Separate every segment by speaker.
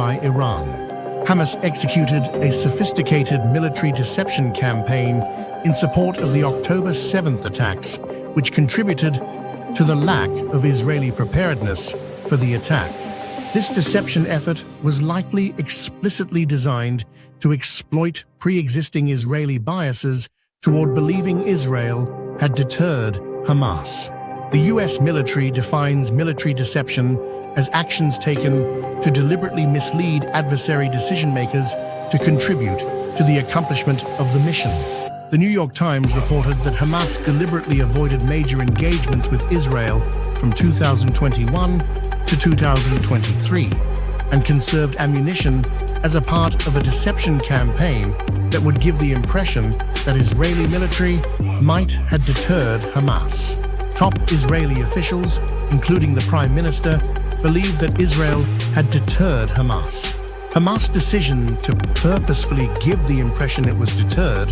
Speaker 1: by Iran. Hamas executed a sophisticated military deception campaign in support of the October 7th attacks, which contributed to the lack of Israeli preparedness for the attack. This deception effort was likely explicitly designed to exploit pre-existing Israeli biases toward believing Israel had deterred Hamas. The U.S. military defines military deception as actions taken to deliberately mislead adversary decision-makers to contribute to the accomplishment of the mission. The New York Times reported that Hamas deliberately avoided major engagements with Israel from 2021 to 2023 and conserved ammunition as a part of a deception campaign that would give the impression that Israeli military might have deterred Hamas. Top Israeli officials, including the Prime Minister, believed that Israel had deterred Hamas. Hamas' decision to purposefully give the impression it was deterred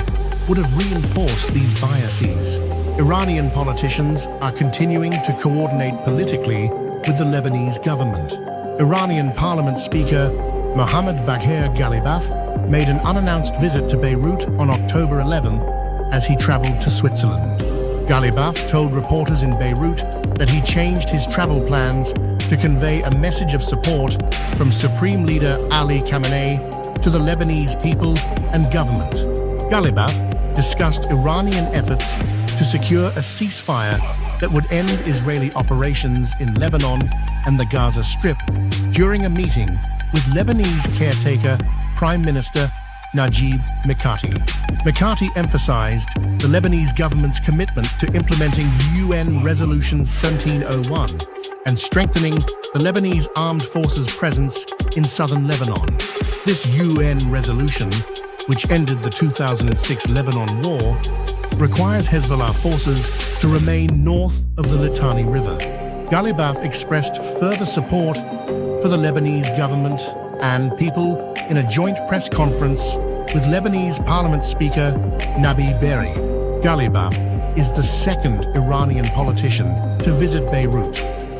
Speaker 1: would have reinforced these biases. Iranian politicians are continuing to coordinate politically with the Lebanese government. Iranian Parliament Speaker Mohammad Bagher Ghalibaf made an unannounced visit to Beirut on October 11th as he traveled to Switzerland. Ghalibaf told reporters in Beirut that he changed his travel plans to convey a message of support from Supreme Leader Ali Khamenei to the Lebanese people and government. Ghalibaf discussed Iranian efforts to secure a ceasefire that would end Israeli operations in Lebanon and the Gaza Strip during a meeting with Lebanese caretaker Prime Minister Najib Mikati. Mikati emphasized the Lebanese government's commitment to implementing UN Resolution 1701 and strengthening the Lebanese armed forces' presence in southern Lebanon. This UN resolution, which ended the 2006 Lebanon war, requires Hezbollah forces to remain north of the Litani River. Ghalibaf expressed further support for the Lebanese government and people in a joint press conference with Lebanese Parliament Speaker Nabi Berri. Ghalibaf is the second Iranian politician to visit Beirut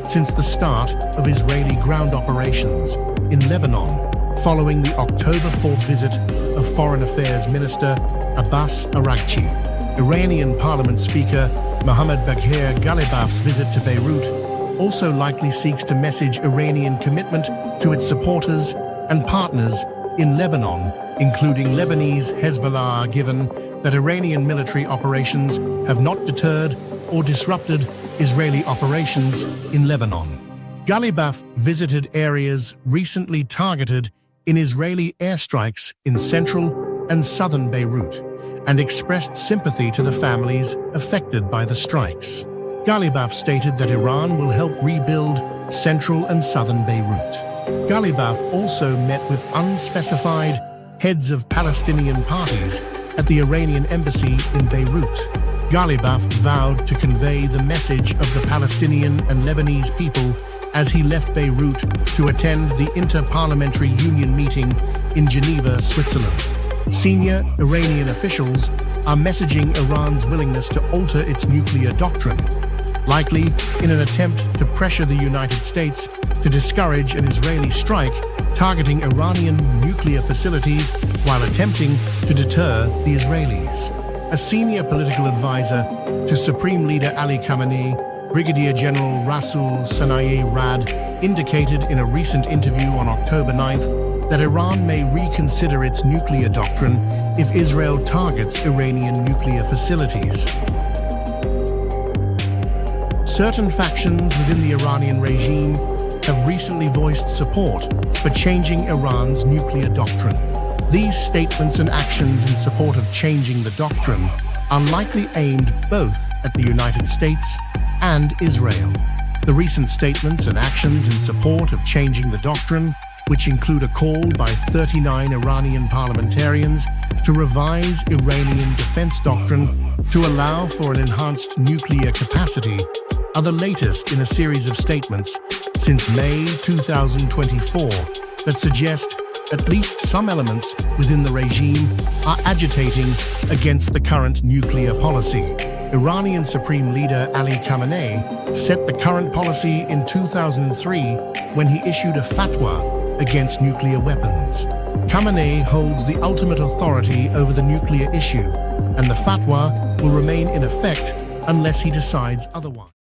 Speaker 1: since the start of Israeli ground operations in Lebanon, following the October 4th visit of Foreign Affairs Minister Abbas Araghchi. Iranian Parliament Speaker Mohammad Bagher Ghalibaf's visit to Beirut also likely seeks to message Iranian commitment to its supporters and partners in Lebanon, including Lebanese Hezbollah, given that Iranian military operations have not deterred or disrupted Israeli operations in Lebanon. Ghalibaf visited areas recently targeted in Israeli airstrikes in central and southern Beirut and expressed sympathy to the families affected by the strikes. Ghalibaf stated that Iran will help rebuild central and southern Beirut. Ghalibaf also met with unspecified heads of Palestinian parties at the Iranian embassy in Beirut. Ghalibaf vowed to convey the message of the Palestinian and Lebanese people as he left Beirut to attend the Inter-Parliamentary Union meeting in Geneva, Switzerland. Senior Iranian officials are messaging Iran's willingness to alter its nuclear doctrine, likely in an attempt to pressure the United States to discourage an Israeli strike targeting Iranian nuclear facilities while attempting to deter the Israelis. A senior political advisor to Supreme Leader Ali Khamenei, Brigadier General Rasul Sana'i Rad, indicated in a recent interview on October 9th that Iran may reconsider its nuclear doctrine if Israel targets Iranian nuclear facilities. Certain factions within the Iranian regime have recently voiced support for changing Iran's nuclear doctrine. These statements and actions in support of changing the doctrine are likely aimed both at the United States and Israel. The recent statements and actions in support of changing the doctrine, which include a call by 39 Iranian parliamentarians to revise Iranian defense doctrine to allow for an enhanced nuclear capacity, are the latest in a series of statements since May 2024 that suggest at least some elements within the regime are agitating against the current nuclear policy. Iranian Supreme Leader Ali Khamenei set the current policy in 2003 when he issued a fatwa against nuclear weapons. Khamenei holds the ultimate authority over the nuclear issue, and the fatwa will remain in effect unless he decides otherwise.